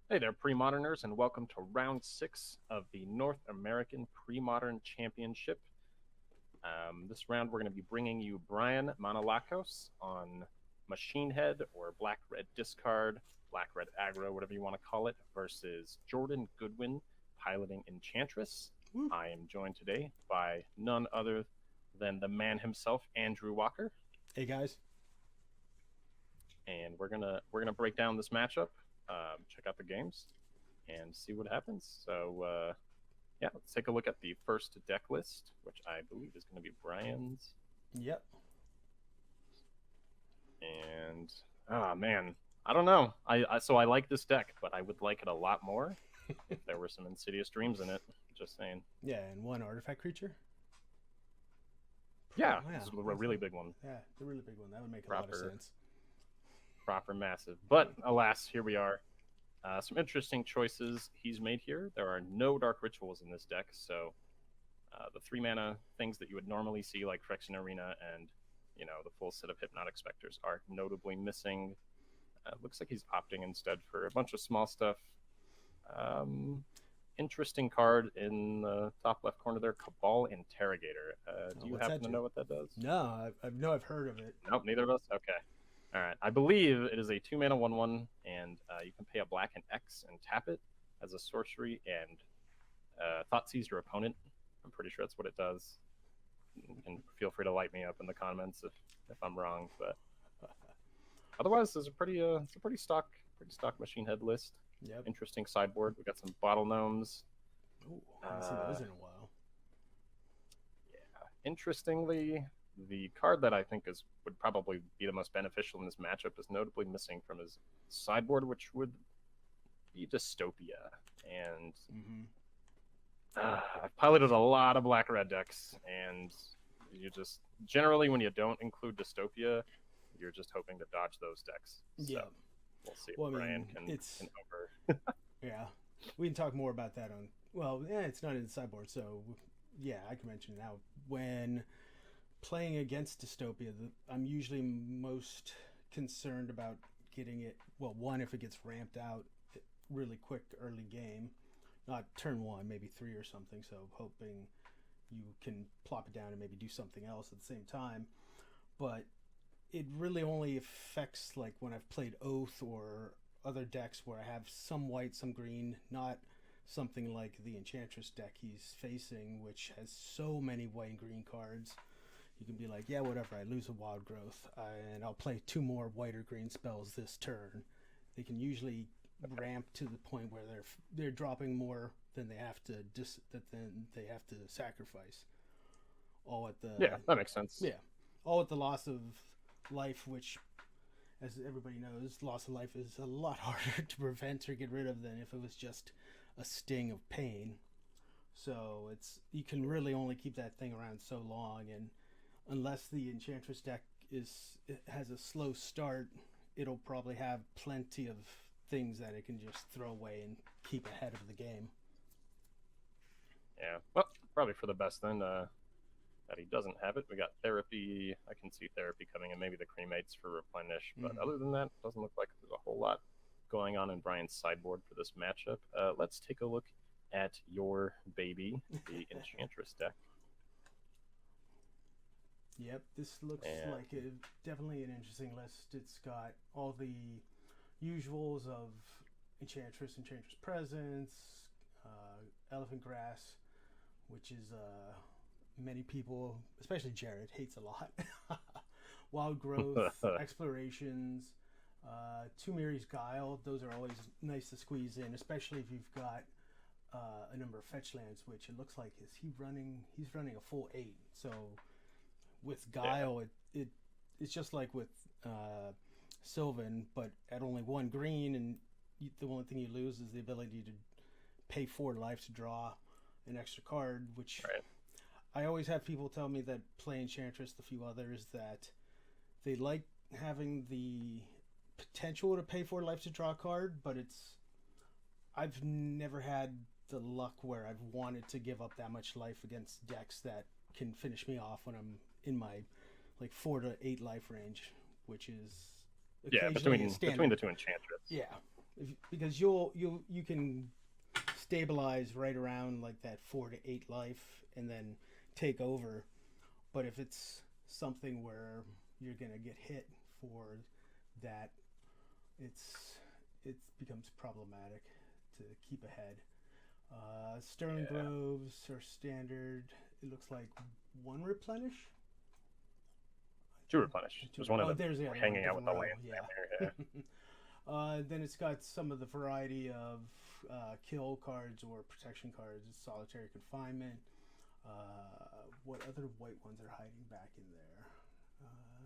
Hey there, Premoderners, and welcome to round six of the North American Premodern Championship. This round, we're going to be bringing you Bryan Manolakos on Machinehead or Black Red Discard, Black Red Aggro, whatever you want to call it, versus Jordan Goodwin piloting Enchantress. Woo. I am joined today by none other than the man himself, Andrew Walker, Hey guys. and we're gonna break down this matchup, check out the games, and see what happens. So yeah, let's take a look at the first deck list, which I believe is going to be Bryan's. Yep. And man, I don't know. So I like this deck, but I would like it a lot more if there were some Insidious Dreams in it. Just saying. Yeah, and one artifact creature. Yeah, Yeah, this is a really big one. yeah, the really big one. That would make a lot of Proper, sense. proper massive. But alas, here we are. Some interesting choices he's made here. There are no Dark Rituals in this deck, so the 3-mana things that you would normally see, like Phyrexian Arena and the full set of Hypnotic Specters, are notably missing. Looks like he's opting instead for a bunch of small stuff. Interesting card in the top left corner there, Cabal Interrogator. Do you happen to know what that does? No, I've heard of it. Nope, neither of us. Okay. All right. I believe it is a 2-mana 1/1, and you can pay a black and X and tap it as a sorcery, and thought seize your opponent. I'm pretty sure that's what it does. And feel free to light me up in the comments if I'm wrong, but otherwise, it's a pretty stock machine head list. Yep. Interesting sideboard. We got some bottle gnomes. Ooh, I haven't seen those in a while. Yeah. Interestingly, the card that I think would probably be the most beneficial in this matchup is notably missing from his sideboard, which would be Dystopia. And I've piloted a lot of black red decks, and you just generally, when you don't include Dystopia, you're just hoping to dodge those decks. Yeah. So we'll see if Well, I Bryan mean, can over. yeah, we can talk more about that on. Well, yeah, it's not in the sideboard, so yeah, I can mention it now. When playing against Dystopia, I'm usually most concerned about getting it. Well, one, if it gets ramped out really quick early game, not turn one, maybe three or something. So hoping you can plop it down and maybe do something else at the same time. But it really only affects like when I've played Oath or other decks where I have some white, some green, not something like the Enchantress deck he's facing, which has so many white and green cards. You can be like, yeah, whatever, I lose a Wild Growth, and I'll play two more white or green spells this turn. They can usually ramp to the point where they're dropping more than they have to sacrifice. All at the Yeah, that makes sense. yeah, all at the loss of life, which, as everybody knows, loss of life is a lot harder to prevent or get rid of than if it was just a sting of pain. So you can really only keep that thing around so long, and unless the Enchantress deck has a slow start, it'll probably have plenty of things that it can just throw away and keep ahead of the game. Yeah, well, probably for the best then. That he doesn't have it. We got Therapy. I can see Therapy coming in, maybe the Cremates for Replenish. But other than that, doesn't look like there's a whole lot going on in Bryan's sideboard for this matchup. Let's take a look at your baby, the Enchantress deck. Yep, this looks like definitely an interesting list. It's got all the usuals of Enchantress Presence, Elephant Grass, which is many people, especially Jared, hates a lot. Wild Growth, Explorations, Tumiri's Guile. Those are always nice to squeeze in, especially if you've got a number of fetch lands, which it looks like he's running a full 8. So with Guile, it's just like with Sylvan, but at only one green, and the only thing you lose is the ability to pay 4 life to draw an extra card, which I always have people tell me that play Enchantress, the few others, that they like having the potential to pay 4 life to draw a card, but I've never had the luck where I've wanted to give up that much life against decks that can finish me off when I'm in my like 4 to 8 life range, which is between the two Enchantress. Yeah, because you can stabilize right around like that 4 to 8 life and then take over. But if it's something where you're gonna get hit for that, it's it becomes problematic to keep ahead. Sterling Yeah. Groves are standard. It looks like one replenish. Two replenish. There's one of Oh, them there's the other one, hanging out with different the row. land Yeah. down there. Then it's got some of the variety of kill cards or protection cards. Solitary confinement. What other white ones are hiding back in there?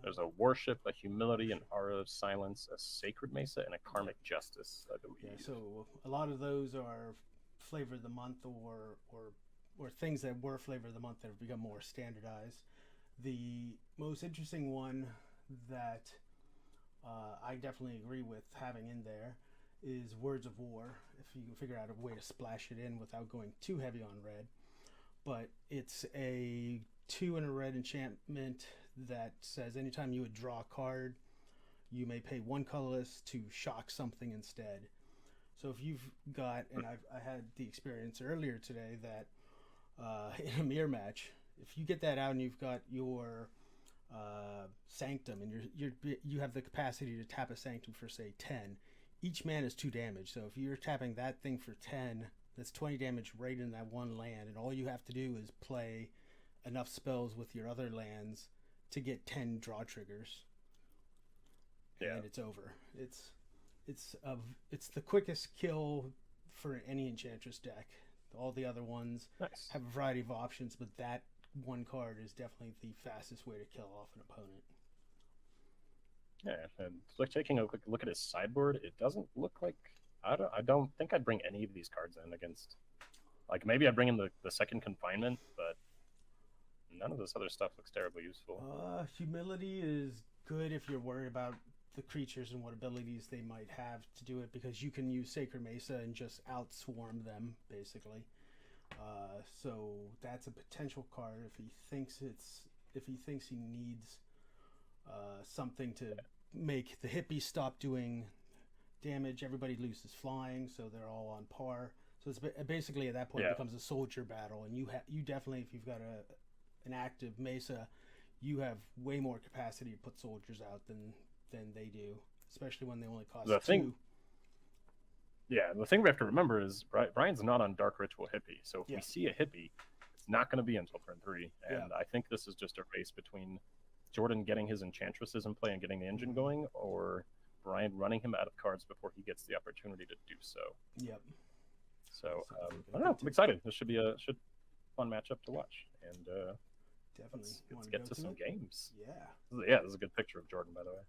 There's a worship, a humility, an aura of silence, a sacred mesa, and a karmic justice, I believe. Yeah, so a lot of those are flavor of the month or things that were flavor of the month that have become more standardized. The most interesting one that I definitely agree with having in there is Words of War. If you can figure out a way to splash it in without going too heavy on red, but it's a 2 and a red enchantment that says anytime you would draw a card, you may pay 1 colorless to shock something instead. So if you've got, and I had the experience earlier today that in a mirror match, if you get that out and you've got your Sanctum and you have the capacity to tap a Sanctum for say 10, each man is 2 damage. So if you're tapping that thing for 10, that's 20 damage right in that one land, and all you have to do is play enough spells with your other lands to get 10 draw triggers, and then it's over. It's the quickest kill for any Enchantress deck. All the other ones have a variety of options, but that one card is definitely the fastest way to kill off an opponent. Yeah, and like taking a quick look at his sideboard, it doesn't look like I don't think I'd bring any of these cards in against. Like maybe I'd bring in the second confinement, but none of this other stuff looks terribly useful. Humility is good if you're worried about the creatures and what abilities they might have to do it, because you can use Sacred Mesa and just outswarm them basically. So that's a potential card if he thinks he needs something to make the hippies stop doing damage. Everybody loses flying, so they're all on par. So it's basically at that point it becomes a soldier battle, and you definitely, if you've got an active Mesa, you have way more capacity to put soldiers out than they do, especially when they only cost two. Yeah, the thing we have to remember is Bryan's not on Dark Ritual Hippie, so if we see a Hippie, it's not going to be until turn 3, and I think this is just a race between Jordan getting his Enchantresses in play and getting the engine going, or Bryan running him out of cards before he gets the opportunity to do so. Yep. So I don't know. I'm excited. This should be a fun matchup to watch, and definitely let's get to some games. Yeah, this is a good picture of Jordan, by the way.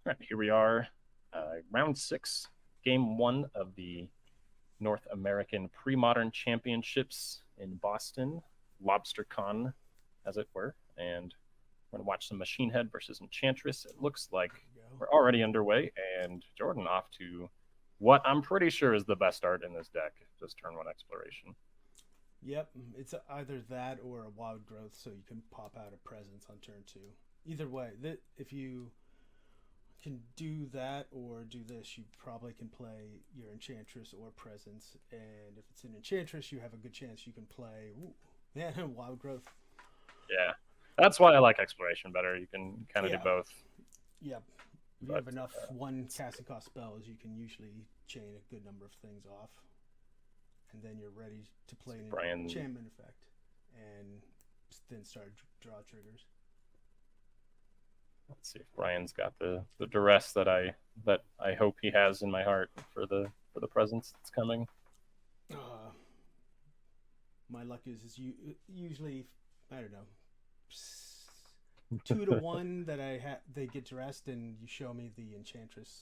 All right, here we are, round 6, game 1 of the North American Premodern Championships in Boston, LobsterCon, as it were, and we're going to watch some Machinehead versus Enchantress. It looks like we're already underway, and Jordan off to what I'm pretty sure is the best start in this deck, just turn 1 exploration. Yep, it's either that or a Wild Growth, so you can pop out a Presence on turn 2. Either way, if you can do that or do this, you probably can play your Enchantress or Presence, and if it's an Enchantress, you have a good chance you can play Wild Growth. Yeah, that's why I like Exploration better. You can kind of do both. Yep. If you have enough one casting cost spells, you can usually chain a good number of things off, and then you're ready to play an enchantment effect and then start draw triggers. Let's see if Bryan's got the duress that I hope he has in my heart for the presence that's coming. My luck is usually, I don't know, 2 to 1 that they get dressed, and you show me the Enchantress.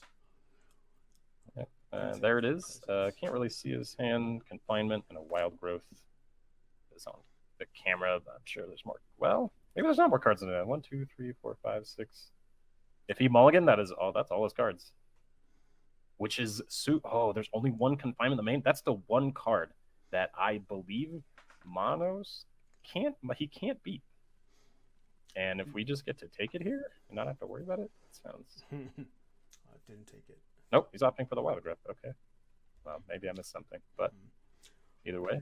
There it is. Can't really see his hand. Confinement and a Wild Growth is on the camera. I'm sure there's more. Well, maybe there's not more cards in it. 1, 2, 3, 4, 5, 6. If he mulligan, that's all his cards. Which is there's only 1 confinement in the main. That's the one card that I believe Monos can't beat. And if we just get to take it here and not have to worry about it, sounds. Didn't take it. Nope, he's opting for the wild grip. Okay. Well, maybe I missed something, but either way.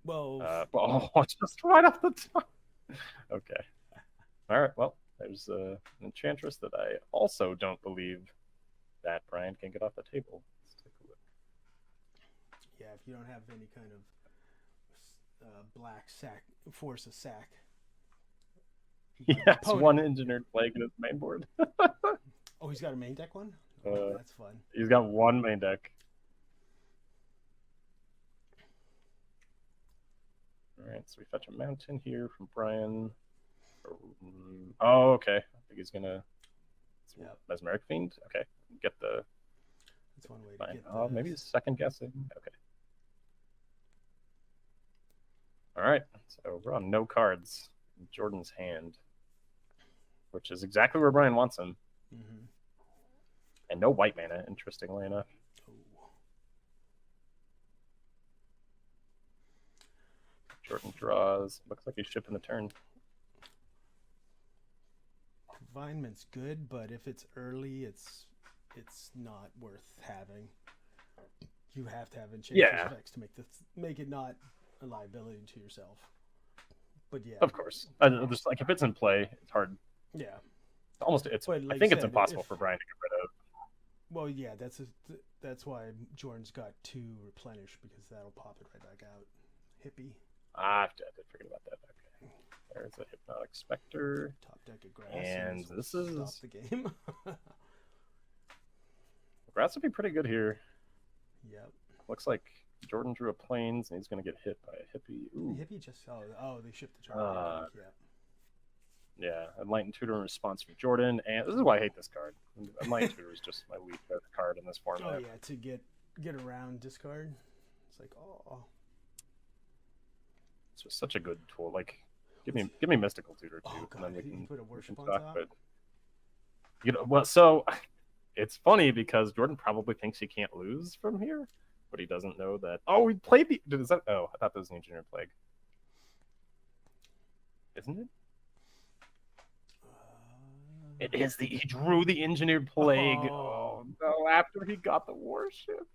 Well, just right off the top. Okay. All right. Well, there's an Enchantress that I also don't believe that Bryan can get off the table. Let's take a look. Yeah, if you don't have any kind of black sack, force a sack. He has one engineered plague in his main board. Oh, he's got a main deck one? That's fun. He's got one main deck. All right, so we fetch a mountain here from Bryan. Oh, okay. I think he's gonna. Yep. Mesmeric Fiend. Okay, get the. That's one way to get. Maybe he's second guessing. Okay. All right, so we're on no cards in Jordan's hand, which is exactly where Bryan wants him. Mm-hmm. And no white mana, interestingly enough. Jordan draws. Looks like he's shipping the turn. Confinement's good, but if it's early, it's not worth having. You have to have Enchantress effects to make it not a liability to yourself. But yeah, of course. Just like if it's in play, it's hard. Yeah, I think it's impossible for Bryan to get rid of. Well, yeah, that's why Jordan's got 2 replenish, because that'll pop it right back out. Hippie. I did forget about that. Okay. There's a Hypnotic Spectre. Top deck of grass. And this is stop the game. Grass would be pretty good here. Yep. Looks like Jordan drew a Plains and he's gonna get hit by a Hippie. Ooh. The Hippie just they shipped the chart. Yeah, Enlightened Tutor in response from Jordan, and this is why I hate this card. Enlightened Tutor is just my least favorite card in this format. Oh yeah, to get around discard. It's like It's just such a good tool. Like, give me Mystical Tutor too, and then we can put a worship on talk. top. But so it's funny because Jordan probably thinks he can't lose from here, but he doesn't know that. Oh, we played the. I thought that was an Engineered Plague. Isn't it? It is he drew the Engineered Plague. Oh no! After he got the Warship.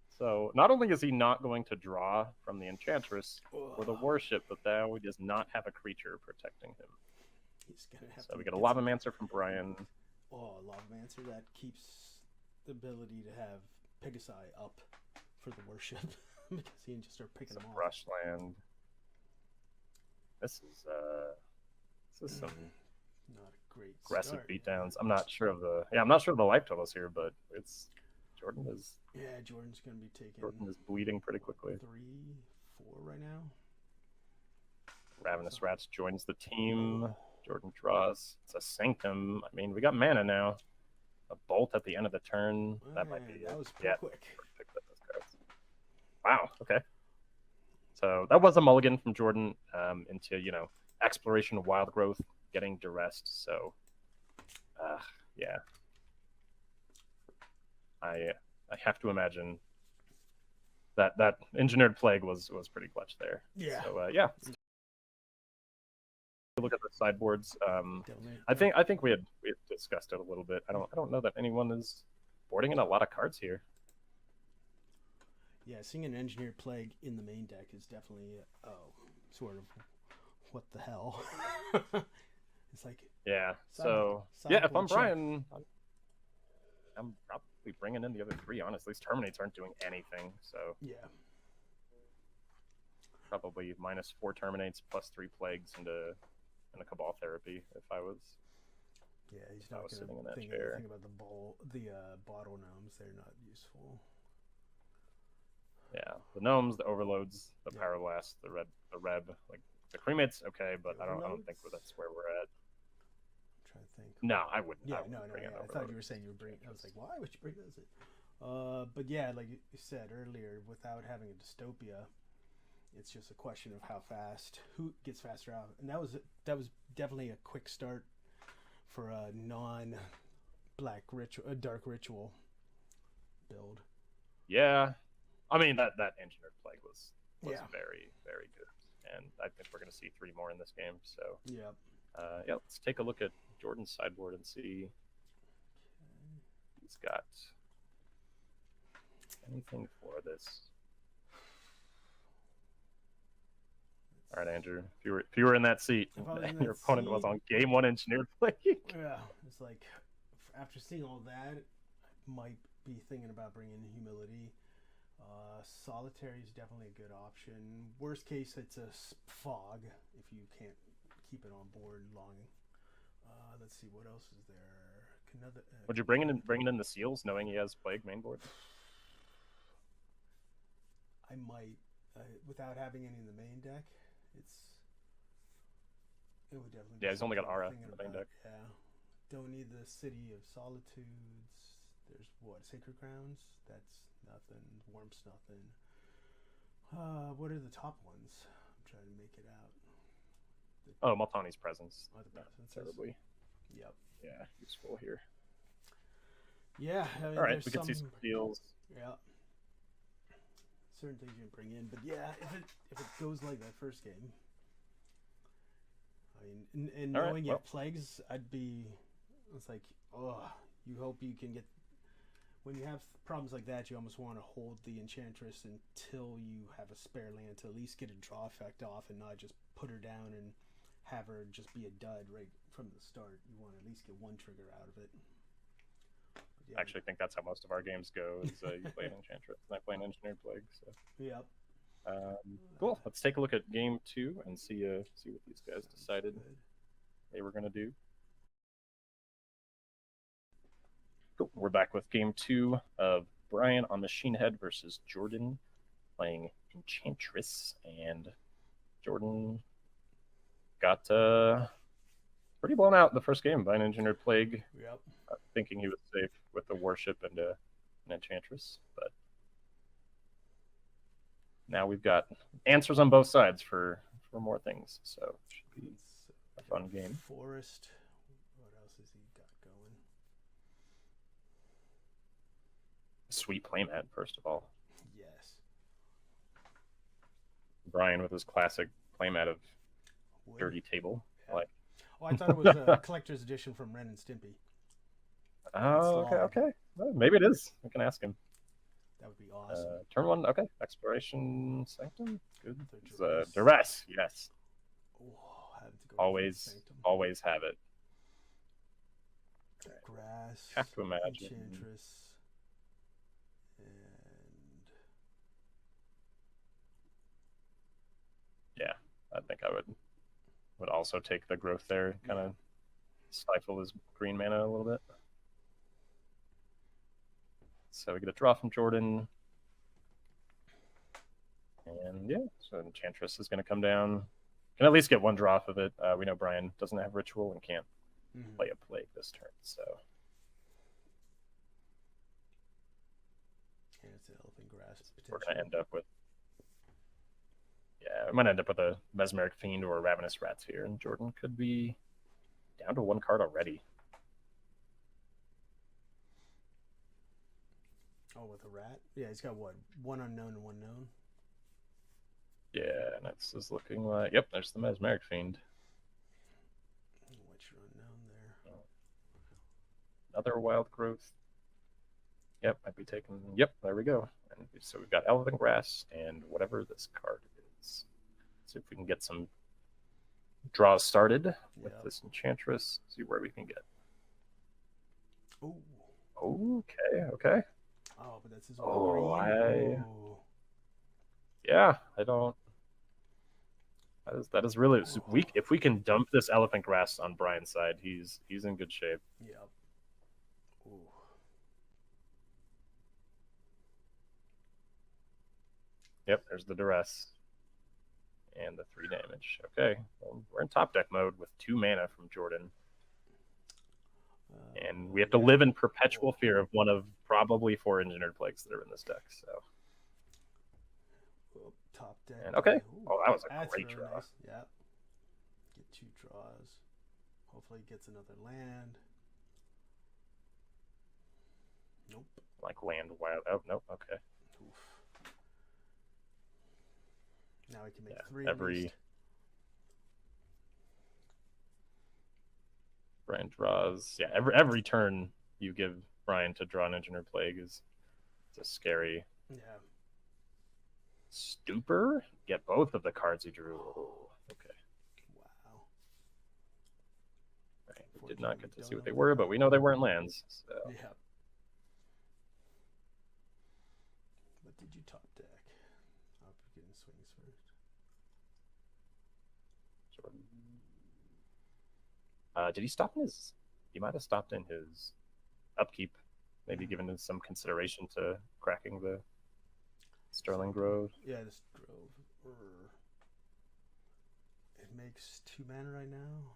So not only is he not going to draw from the Enchantress or the Warship, but now he does not have a creature protecting him. He's gonna have so we get a Lavamancer from Bryan. Oh, Lavamancer that keeps the ability to have Pegasi up for the Warship because he can just start picking them off. Brushland. This is some not a great aggressive start. Beatdowns. I'm not sure of the life totals here, but Jordan is. Yeah, Jordan's gonna be taking. Jordan is bleeding pretty quickly. 3, 4 right now. Ravenous Rats joins the team. Jordan draws. It's a Sanctum. I mean, we got mana now. A Bolt at the end of the turn. That might be. That was pretty quick. Wow. Okay. So that was a mulligan from Jordan into exploration of wild growth, getting duressed. So, yeah. I have to imagine that Engineered Plague was pretty clutch there. Yeah. So yeah. Look at the sideboards. I think we had discussed it a little bit. I don't know that anyone is boarding in a lot of cards here. Yeah, seeing an Engineered Plague in the main deck is definitely sort of what the hell. It's like if I'm Bryan, I'm probably bringing in the other 3. Honestly, these Terminates aren't doing anything. So yeah, probably -4 Terminates plus 3 Plagues and a Cabal Therapy if I was. Yeah, he's not going to think anything about the bottle gnomes. They're not useful. Yeah, the gnomes, the overloads, the power blast, the reb, like the cremates, okay, but I don't think that's where we're at. I'm trying to think. No, I wouldn't. Yeah, no. I thought you were saying you would bring. I was like, why would you bring those? But yeah, like you said earlier, without having a dystopia, it's just a question of who gets faster out, and that was definitely a quick start for a non-black ritual, dark ritual build. Yeah. I mean that Engineered Plague was very, very good, and I think we're going to see 3 more in this game. So yeah. Yeah, let's take a look at Jordan's sideboard and see if he's got anything for this. All right, Andrew. If you were in that seat, and your opponent was on game 1 Engineered Plague. Yeah, it's like after seeing all that, I might be thinking about bringing Humility. Solitary is definitely a good option. Worst case, it's a fog if you can't keep it on board long. Let's see, what else is there? Would you bring in the seals, knowing he has Plague main board? I might, without having any in the main deck. It would definitely. Yeah, he's only got Aura in the main deck. Yeah, don't need the City of Solitudes. There's what, Sacred Crowns? That's nothing. Warmth's nothing. What are the top ones? I'm trying to make it out. Multani's Presence. Oh, the Presence. Terribly. Yep. Yeah, useful here. Yeah. I mean, all right, we can see some deals. Yeah. Certain things you can bring in, but yeah, if it goes like that first game, I mean, and knowing you have plagues, it's like, you hope you can get. When you have problems like that, you almost want to hold the Enchantress until you have a spare land to at least get a draw effect off and not just put her down and have her just be a dud right from the start. You want to at least get one trigger out of it. Yeah. I actually think that's how most of our games go, is you play an Enchantress and I play an Engineered Plague. So. Yep. Cool. Let's take a look at game 2 and see what these guys decided they were going to do. Cool. We're back with game 2 of Bryan on Machinehead versus Jordan playing Enchantress, and Jordan got pretty blown out in the first game by an Engineered Plague. Yep. Thinking he was safe with the Warship and an Enchantress, but now we've got answers on both sides for more things, so it should be a fun game. Forest. What else has he got going? Sweet playmat, first of all. Yes. Bryan with his classic playmat of Dirty Table. Yeah. I thought it was a collector's edition from Ren and Stimpy. Oh, okay. Well, maybe it is. We can ask him. That would be awesome. Turn 1, okay. Exploration Sanctum. Good. Duress, yes. Always have it. Grass. Have to imagine. Enchantress. And yeah, I think I would also take the growth there. Kind of stifle his green mana a little bit. So we get a draw from Jordan. And yeah, so Enchantress is going to come down. Can at least get one draw off of it. We know Bryan doesn't have Ritual and can't play a Plague this turn. So. And it's an Elephant Grasp. We're going to end up with. Yeah, we might end up with a Mesmeric Fiend or a Ravenous Rats here, and Jordan could be down to 1 card already. Oh, with a rat? Yeah, he's got what? 1 unknown and 1 known? Yeah, and that's is looking like. Yep, there's the Mesmeric Fiend. What's your unknown there? Another Wild Growth. Yep, might be taking. Yep, there we go. And so we've got Elven Grass and whatever this card is. See if we can get some draws started with this Enchantress. See where we can get. Ooh. Okay. Oh, but that's his green. Yeah, I don't. That is really weak. If we can dump this Elephant Grass on Bryan's side, he's in good shape. Yep. Ooh. Yep, there's the Duress. And the 3 damage. Okay, well, we're in top deck mode with 2 mana from Jordan. And we have to live in perpetual fear of one of probably 4 Engineered Plagues that are in this deck. So. Top deck. And okay. Ooh, that was a great draw. Nice. Yeah. Get 2 draws. Hopefully he gets another land. Nope. Like land wild. Oh, nope. Okay. Oof. Now we can make 3 at least. draws. Yeah, every turn you give Bryan to draw an Engineer Plague is a scary. Yeah. Stupor? Get both of the cards he drew. Oh, okay. Wow. Right. We did not get to see what they were, but we know they weren't lands. So. Yeah. What did you top deck? I'll begin swings first. Did he stop in his? He might have stopped in his upkeep, maybe given some consideration to cracking the Sterling Grove. Yeah, this Grove. It makes 2 mana right now.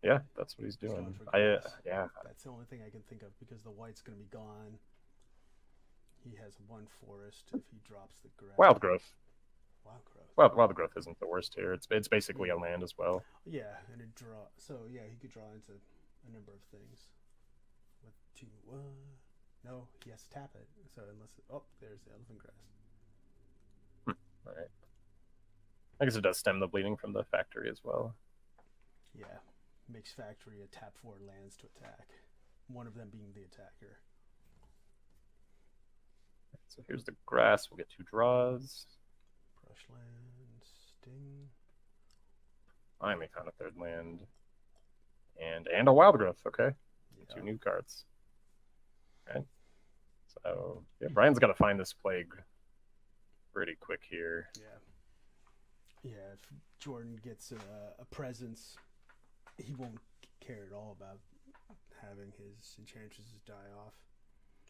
Yeah, that's what he's doing. Yeah. That's the only thing I can think of because the white's going to be gone. He has 1 forest if he drops the grass. Wild Growth. Wild Growth. Well, Wild Growth isn't the worst here. It's basically a land as well. Yeah, and it draw. So yeah, he could draw into a number of things. With 2. No, he has to tap it. So there's the Elephant Grass. All right. I guess it does stem the bleeding from the factory as well. Yeah, makes factory a tap 4 lands to attack. One of them being the attacker. So here's the grass. We'll get 2 draws. Brushland, Sting. Finally found a 3rd land. And a Wild Growth, okay. Yeah. 2 new cards. Okay. So yeah, Bryan's got to find this plague pretty quick here. Yeah. Yeah, if Jordan gets a presence, he won't care at all about having his Enchantresses die off.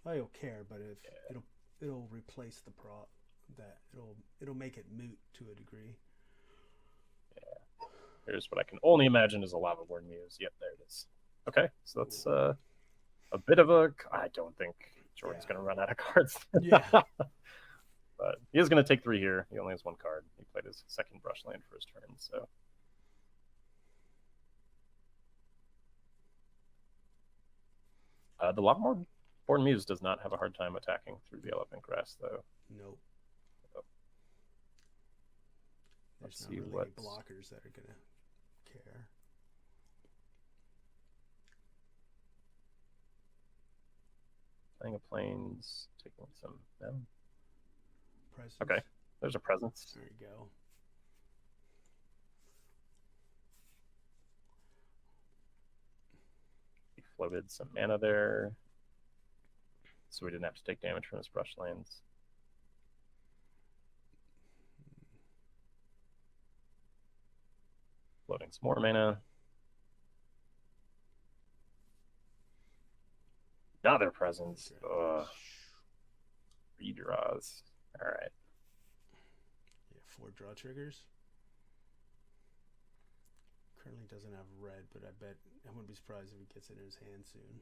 Well, he'll care, but if it'll replace the prop, that it'll make it moot to a degree. Yeah. Here's what I can only imagine is a Lavaborn Muse. Yep, there it is. Okay, so that's a bit of a. I don't think Jordan's going to run out of cards. Yeah. But he is going to take 3 here. He only has 1 card. He played his 2nd Brushland for his turn, so. The Lavaborn Muse does not have a hard time attacking through the Elephant Grass, though. Nope. Oh. There's not really any blockers that are going to care. Playing a Plains, taking some. No. Presence. Okay, there's a presence. There you go. He floated some mana there, so we didn't have to take damage from his Brushlands. Floating some more mana. Another presence. Ugh. Redraws. All right. Yeah, 4 draw triggers. Currently doesn't have red, but I wouldn't be surprised if he gets it in his hand soon.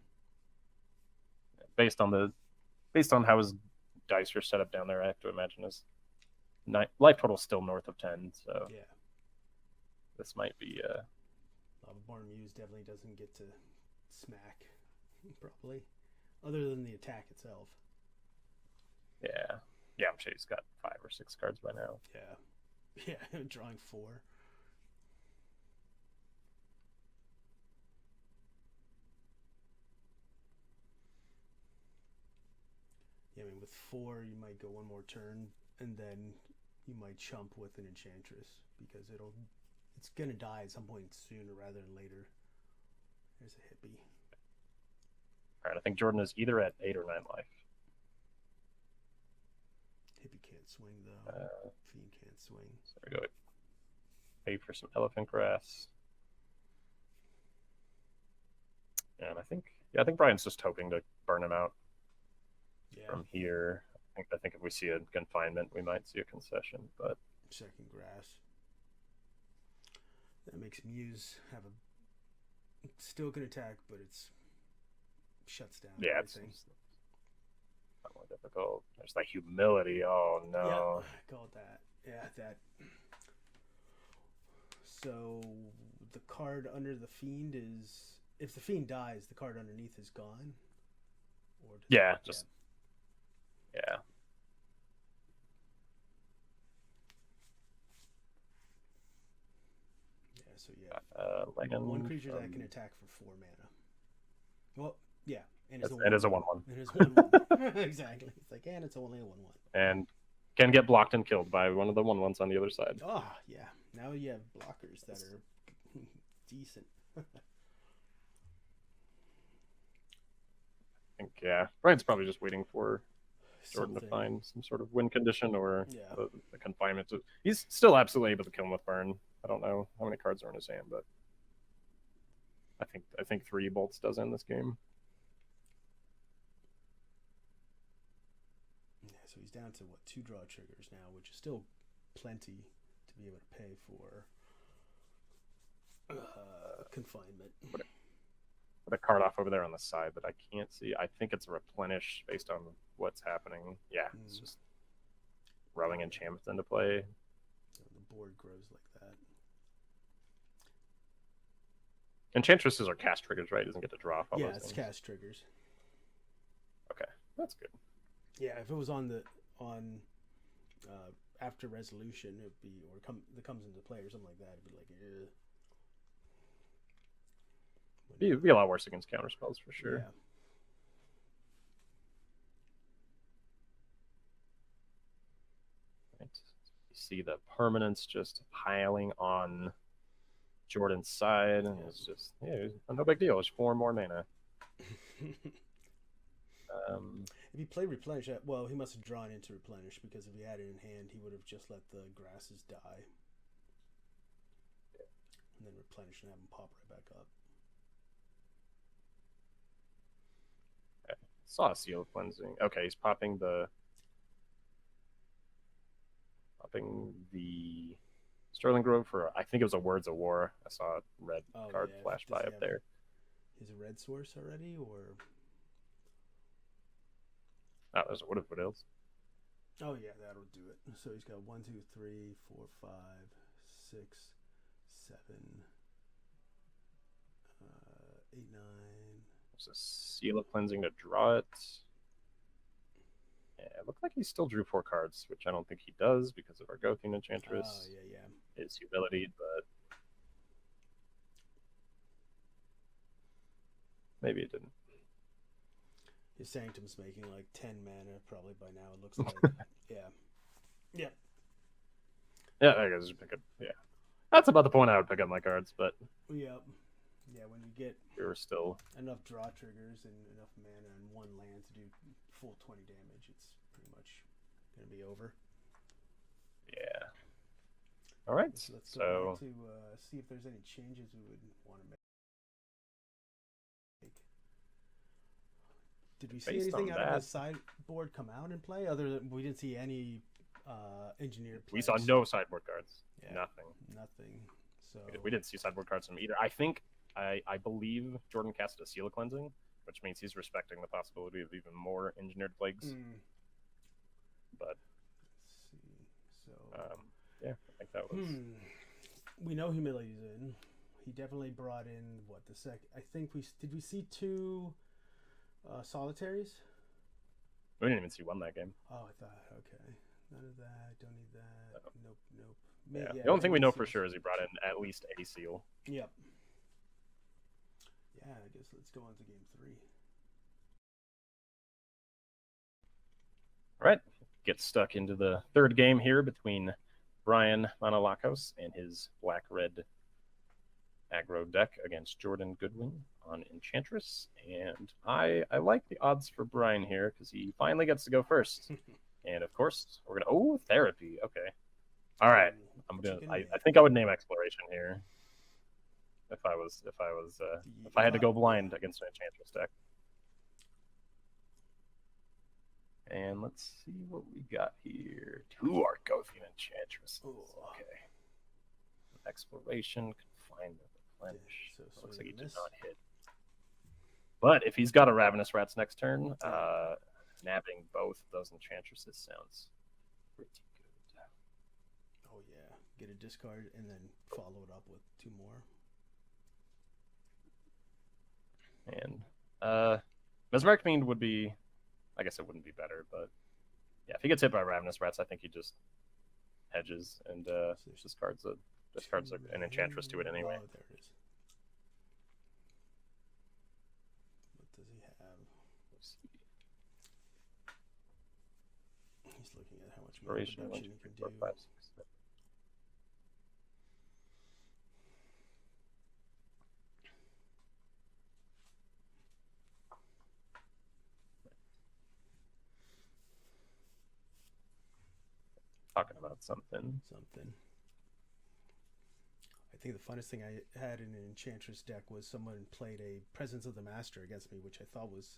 Based on how his dice are set up down there, I have to imagine his life total is still north of 10. So yeah, this might be. Lavaborn Muse definitely doesn't get to smack probably, other than the attack itself. Yeah. Yeah, I'm sure he's got 5 or 6 cards by now. Yeah. Yeah, drawing 4. Yeah, I mean, with 4, you might go 1 more turn, and then you might chump with an Enchantress, because it's going to die at some point sooner rather than later. There's a hippie. All right, I think Jordan is either at 8 or 9 life. Hippie can't swing, though. Fiend can't swing. So there we go. Pay for some Elephant Grass. And I think Bryan's just hoping to burn him out from here. I think if we see a confinement, we might see a concession, but 2nd Grass. That makes Muse have still can attack, but it's shuts down. Yeah, it's a lot more difficult. There's that humility. Oh no. Yeah, I called that. Yeah, that. So the card under the Fiend is, if the Fiend dies, the card underneath is gone. Or yeah. Yeah, so yeah. Land One creature that can attack for 4 mana. Well, yeah, and it's it is a 1/1. It is 1/1. Exactly. It's like, and it's only a 1/1. And can get blocked and killed by one of the 1/1s on the other side. Oh yeah. Now you have blockers that are decent. I think Brian's probably just waiting for Jordan to find some sort of win condition or the confinement. He's still absolutely able to kill him with burn. I don't know how many cards are in his hand, but I think 3 bolts does end this game. Yeah, so he's down to 2 draw triggers now, which is still plenty to be able to pay for confinement. With a card off over there on the side that I can't see. I think it's a replenish based on what's happening. Yeah, it's just rolling enchantments into play. The board grows like that. Enchantresses are cast triggers, right? It doesn't get to draw off all those it's things. cast triggers. Okay, that's good. Yeah, if it was on after resolution, it'd be that comes into play or something like that. It'd be like, It'd be a lot worse against counterspells for sure. Yeah. Right. You see the permanents just piling on Jordan's side, and it's just no big deal. It's 4 more mana. If he played replenish, well, he must have drawn into replenish, because if he had it in hand, he would have just let the grasses die, and then replenish and have him pop right back up. Saw a seal of cleansing. Okay, he's popping the Sterling Grove for, I think it was a Words of War. I saw a red card flash by up there. Is a red source already, or? Oh, there's a Wood of Woodales. Oh yeah, that'll do it. So he's got 1, 2, 3, 4, 5, 6, 7, 8, 9. There's a Seal of Cleansing to draw it. Yeah, it looked like he still drew 4 cards, which I don't think he does because of our Gothian Enchantress. Oh, yeah. His humility, but maybe it didn't. His Sanctum's making like 10 mana probably by now, it looks like. Yeah, I guess just pick up. Yeah. That's about the point I would pick up my cards, but yeah, when you get still enough draw triggers and enough mana and 1 land to do full 20 damage, it's pretty much gonna be over. Yeah. All right. Let's go to see if there's any changes we would want to make. Did we see anything out of the sideboard come out and play? Other than we didn't see any engineered plays. We saw no sideboard cards. Yeah, Nothing. So we didn't see sideboard cards from either. I believe Jordan casted a Seal of Cleansing, which means he's respecting the possibility of even more engineered plagues. But let's see. So I think that was. We know Humility's in. He definitely brought in the second. I think we see 2 solitaries. We didn't even see 1 that game. Oh, I thought, okay. None of that. Don't need that. Nope. Yeah, the only thing we know for sure is he brought in at least a seal. Yep. Yeah, I guess let's go on to game 3. All right. Get stuck into the 3rd game here between Bryan Manolakos and his black-red aggro deck against Jordan Goodwin on Enchantress. And I like the odds for Bryan here because he finally gets to go first. And of course, we're gonna therapy. Okay. All right. I think I would name Exploration here. If I had to go blind against an Enchantress deck. And let's see what we got here. 2 Argothian Enchantress. Okay. Exploration, Confinement, Replenish. So looks like he did not hit. But if he's got a Ravenous Rats next turn, nabbing both of those Enchantresses sounds pretty good. Oh yeah, get a discard and then follow it up with 2 more. And Mesmeric Fiend would be, I guess it wouldn't be better, but yeah, if he gets hit by Ravenous Rats, I think he just hedges and discards a discards an Enchantress to it anyway. Oh, there it is. What does he have? Let's see. He's looking at how much more production he can do. 5, 6, 7. Talking about something. I think the funnest thing I had in an Enchantress deck was someone played a Presence of the Master against me, which I thought was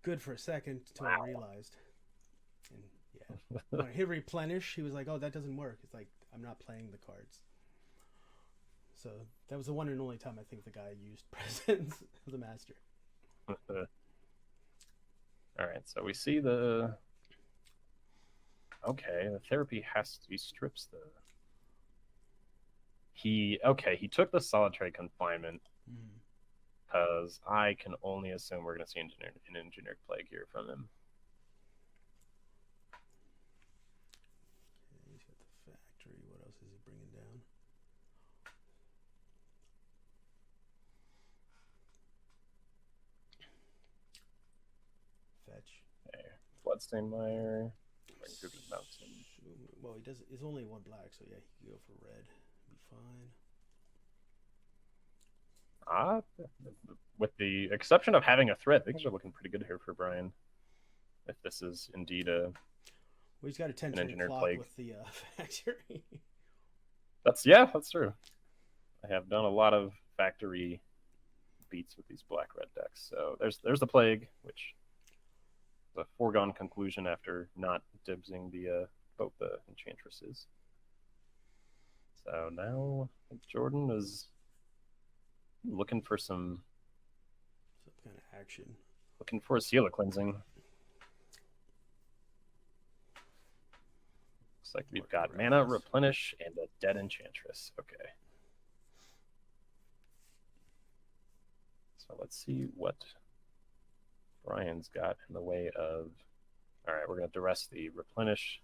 good for a second until I realized. And yeah, when I hit replenish, he was like, "Oh, that doesn't work." It's like, I'm not playing the cards. So that was the one and only time I think the guy used Presence of the Master. All right, so we see the. Okay, the therapy he strips the. He took the solitary confinement because I can only assume we're going to see an engineered plague here from him. Okay, he's got the factory. What else is he bringing down? Fetch. Okay. Bloodstained Mire. Well, he does. It's only one black, so yeah, he can go for red. Be fine. With the exception of having a threat, things are looking pretty good here for Bryan. If this is indeed a. Well, he's got a 10 engineered clock plague with the factory. That's true. I have done a lot of factory beats with these black-red decks. So there's the plague, which is a foregone conclusion after not dibsing both the Enchantresses. So now I think Jordan is looking for some kind of action. Looking for a Seal of Cleansing. Looks like we've got mana, replenish, and a dead Enchantress. Okay. So let's see what Bryan's got in the way of. All right, we're going to duress the replenish.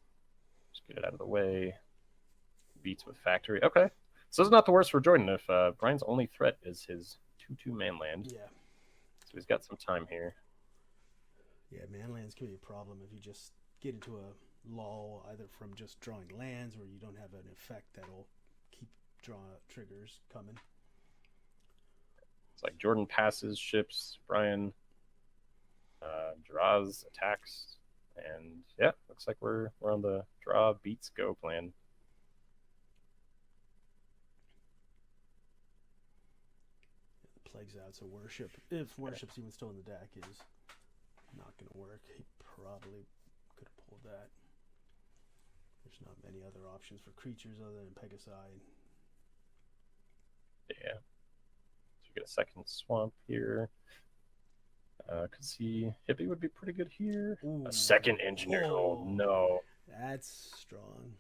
Just get it out of the way. Beats with factory. Okay. So it's not the worst for Jordan if Bryan's only threat is his 2/2 manland. Yeah. So he's got some time here. Yeah, manlands can be a problem if you just get into a lull, either from just drawing lands or you don't have an effect that'll keep triggers coming. It's like Jordan passes, ships, Bryan draws, attacks, and yeah, looks like we're on the draw, beats, go plan. The plague's out, so worship, if worship's even still in the deck, is not going to work. He probably could have pulled that. There's not many other options for creatures other than Pegasi. Yeah. So we get a second swamp here. Could see Hippie would be pretty good here. Ooh. A second engineer. Oh no. That's strong.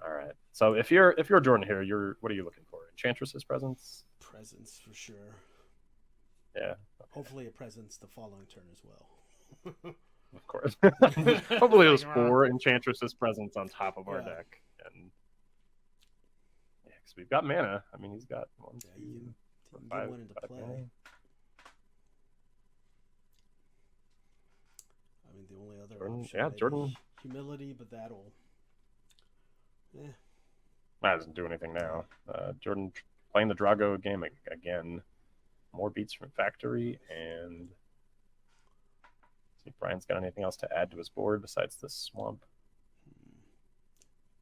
All right. So if you're Jordan here, what are you looking for? Enchantress's presence? Presence for sure. Yeah. Okay. Hopefully a presence the following turn as well. Of course. Hopefully there's 4 Enchantress's presence on top of our deck. And yeah, because we've got mana. I mean, he's got 1, 2, 5, one into 5 play. mana. I mean, the only other Jordan, option yeah, Jordan. Humility, but that'll. That doesn't do anything now. Jordan playing the Drago game again. More beats from Factory, and see if Bryan's got anything else to add to his board besides this swamp.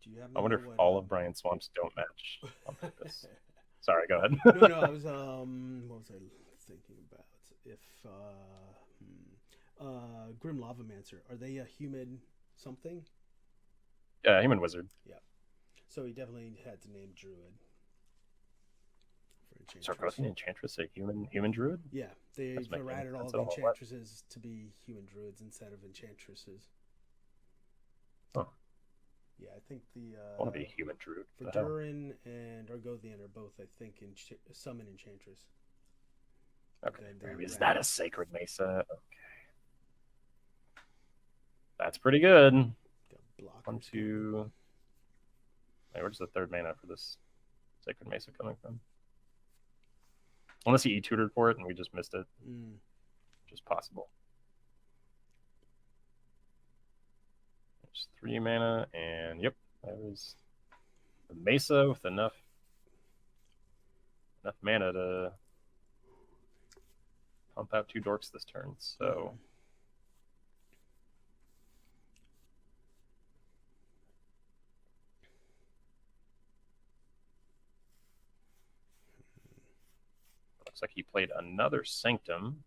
Do you have? I wonder if all of Bryan's swamps don't match on purpose. Sorry, go ahead. No, I was what was I thinking about? If Grim Lavamancer, are they a human something? Yeah, human wizard. Yeah. So he definitely had to name Druid. So are both Enchantress a human druid? Yeah, they added all the Enchantresses to be human druids instead of Enchantresses. Oh. Yeah, I think the I want to be a human druid. Verdurin and Argothian are both, I think, summon Enchantress. Okay. Is that a Sacred Mesa? Okay. That's pretty good. 1, 2, Hey, where's the 3rd mana for this Sacred Mesa coming from? Unless he E-tutored for it and we just missed it. Which is possible. There's 3 mana, and yep, that was the Mesa with enough mana to pump out 2 dorks this turn. So looks like he played another Sanctum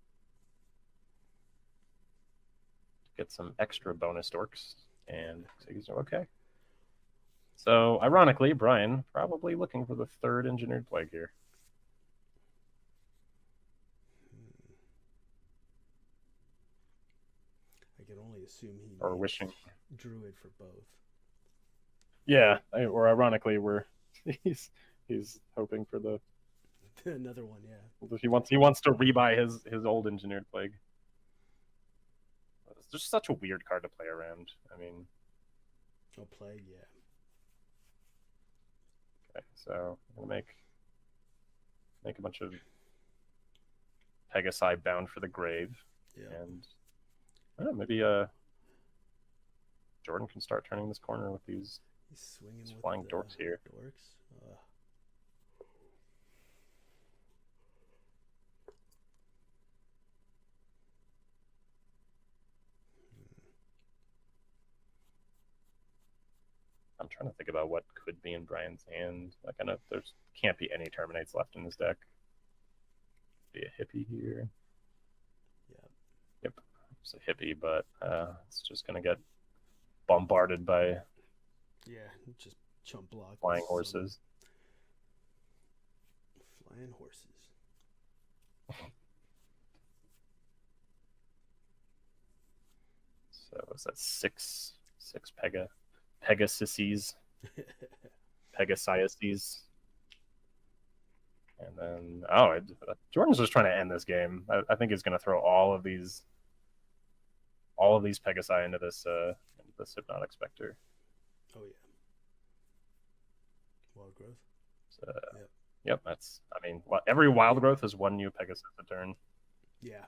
to get some extra bonus dorks, and he's okay. So ironically, Bryan probably looking for the 3rd Engineered Plague here. I can only assume he or wishing Druid for both. Yeah, or ironically, he's hoping for the another one. Yeah, he wants to rebuy his old Engineered Plague. It's just such a weird card to play around. I mean, Plague, yeah. Okay, so we'll make a bunch of Pegasi bound for the grave, and I don't know, maybe Jordan can start turning this corner with these flying dorks here. I'm trying to think about what could be in Bryan's hand. Like, I know there's can't be any Terminates left in his deck. Be a hippie here. Yep. It's a hippie, but it's just gonna get bombarded by just chump block flying horses. Flying horses. So is that six Pegasuses, Pegasiases, and then Jordan's just trying to end this game. I think he's going to throw all of these Pegasi into this Hypnotic Spectre. Oh yeah, wild growth. So, yep. That's every wild growth is 1 new Pegasus a turn. Yeah.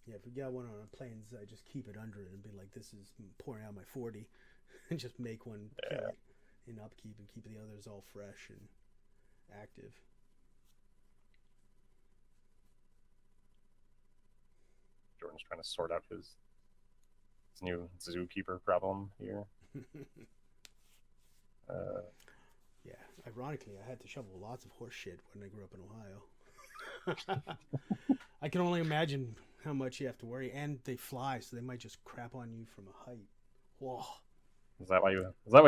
Yeah, if we got one on our planes, I just keep it under it and be like, this is pouring out my 40. And just make one kill it in upkeep and keep the others all fresh and active. Jordan's trying to sort out his new zookeeper problem here. Yeah, ironically, I had to shovel lots of horse shit when I grew up in Ohio. I can only imagine how much you have to worry, and they fly, so they might just crap on you from a height. Whoa! Is that why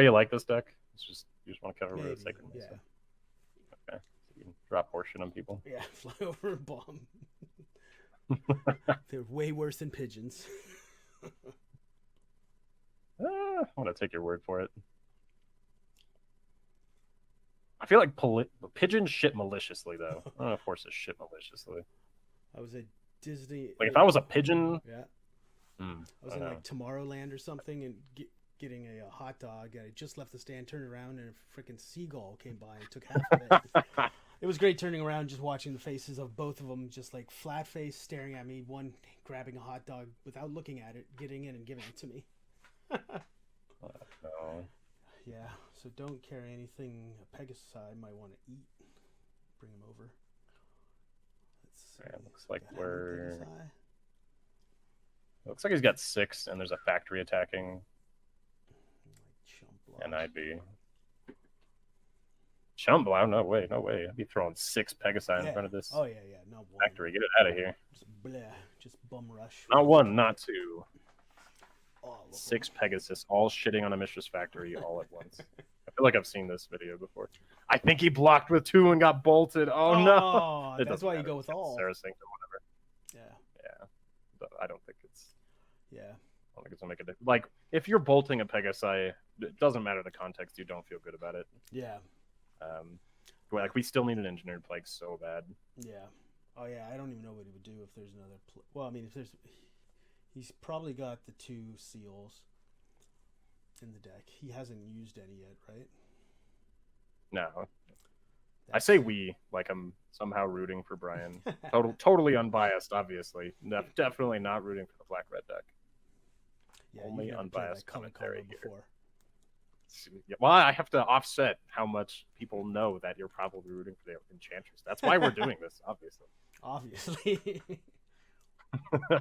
you like this deck? You just want to cover the Sacred Mesa. Yeah. Okay. So you can drop horse shit on people. Yeah, fly over and bomb. They're way worse than pigeons. I'm gonna take your word for it. I feel like pigeons shit maliciously, though. I don't know if horses shit maliciously. I was at Disney. Like, if I was a pigeon... Yeah. I was in, like, Tomorrowland or something and getting a hot dog. I just left the stand, turned around, and a freaking seagull came by and took half of it. It was great turning around, just watching the faces of both of them, just, like, flat face staring at me, one grabbing a hot dog without looking at it, getting in and giving it to me. No. Yeah, so don't carry anything Pegasi might want to eat. Bring him over. Let's see. Yeah, looks like he's got 6, and there's a factory attacking. And I'd be chump block. No way. I'd be throwing 6 Pegasi in front of this. Oh yeah, no factory. Get it out of here. Just bum rush. Not 1, not 2. 6 Pegasus, all shitting on a Mistress Factory all at once. I feel like I've seen this video before. I think he blocked with 2 and got bolted. Oh no! That's why you go with all. Sarah Sync or whatever. Yeah. But I don't think it's. Yeah. I don't think it's gonna make a difference. Like, if you're bolting a Pegasi, it doesn't matter the context. You don't feel good about it. Yeah. Like, we still need an Engineered Plague so bad. Yeah. Oh yeah. I don't even know what he would do if there's another. Well, I mean, if there's. He's probably got the 2 seals in the deck. He hasn't used any yet, right? No, I say we like I'm somehow rooting for Bryan. Totally unbiased, obviously. Definitely not rooting for the black red deck. Yeah, Only you've never unbiased played that color commentary combo here. before. Well, I have to offset how much people know that you're probably rooting for the Enchantress. That's why we're doing this, obviously. Obviously. All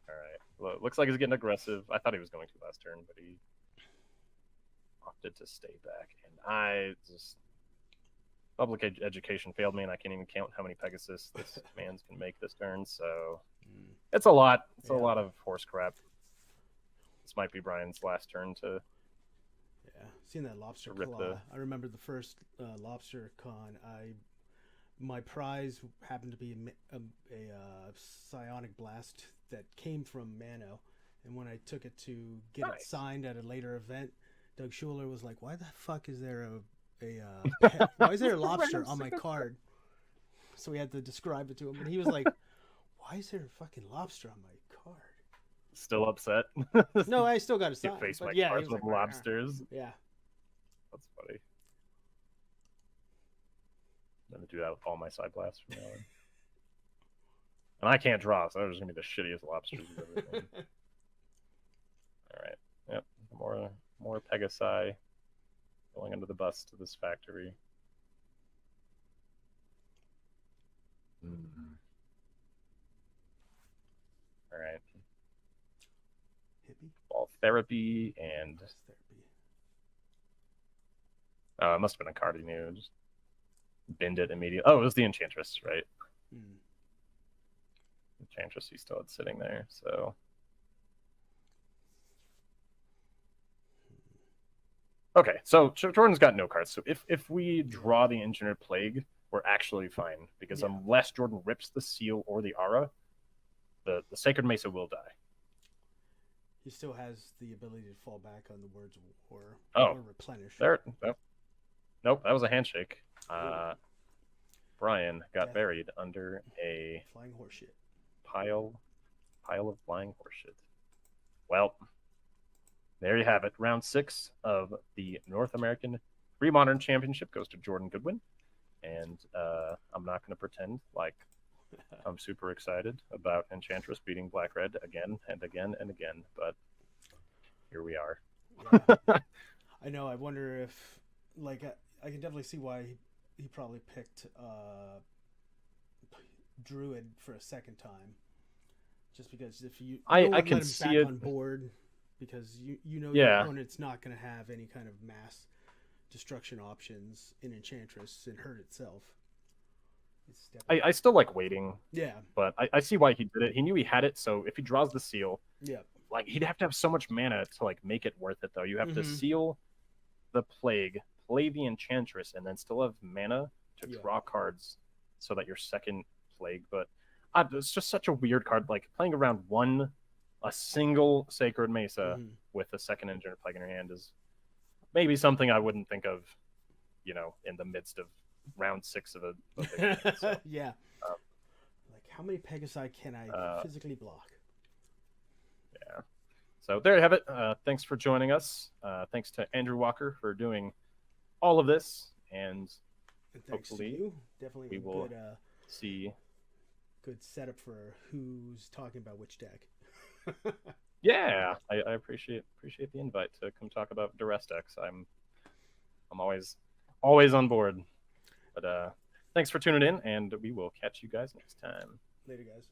right. Well, looks like he's getting aggressive. I thought he was going to last turn, but he opted to stay back. And I just public education failed me, and I can't even count how many Pegasus this man's can make this turn. So it's a lot. It's a lot of horse crap. This might be Bryan's last turn to. Yeah, seeing that lobster claw. I remember the first lobster con. My prize happened to be a psionic blast that came from Mano, and when I took it to get it signed at a later event, Doug Schuler was like, "Why the fuck is there why is there a lobster on my card?" So we had to describe it to him, and he was like, "Why is there a fucking lobster on my card?" Still upset? No, I still got a sign. Face my yeah, cards with like, lobsters. Yeah, that's funny. I'm gonna do that with all my side blasts from now on. And I can't draw, so those are gonna be the shittiest lobsters you've ever seen. All right. Yep. More Pegasi going under the bus to this factory. All right. Hippie? Ball therapy and. Oh, it must have been a card he knew. Just binned it immediately. Oh, it was the Enchantress, right? Enchantress he still had sitting there, so. Okay, so Jordan's got no cards. So if we draw the Engineered Plague, we're actually fine. Because unless Jordan rips the seal or the aura, the Sacred Mesa will die. He still has the ability to fall back on the Words of War or replenish. Nope, that was a handshake. Bryan got buried under a flying horseshit pile of flying horseshit. Well, there you have it. Round 6 of the North American Premodern Championship goes to Jordan Goodwin. And I'm not going to pretend like I'm super excited about Enchantress beating Black Red again and again and again, but here we are. Yeah. I know. I wonder if, like, I can definitely see why he probably picked Druid for a second time, just because if you I can see back it on board, because you know your opponent's not going to have any kind of mass destruction options in Enchantress and hurt itself. I still like waiting. Yeah. But I see why he did it. He knew he had it, so if he draws the seal, yeah, like he'd have to have so much mana to like make it worth it though. You have to seal the plague, play the Enchantress, and then still have mana to draw cards so that your second plague. But it's just such a weird card. Like playing around a single Sacred Mesa with a second Engineered Plague in your hand is maybe something I wouldn't think of, in the midst of round 6 of a big game, so. Yeah. Like how many Pegasi can I physically block? Yeah. So there you have it. Thanks for joining us. Thanks to Andrew Walker for doing all of this, and hopefully to you. Definitely we will see. Good setup for who's talking about which deck. Yeah, I appreciate the invite to come talk about duress decks. I'm always on board. But thanks for tuning in, and we will catch you guys next time. Later, guys.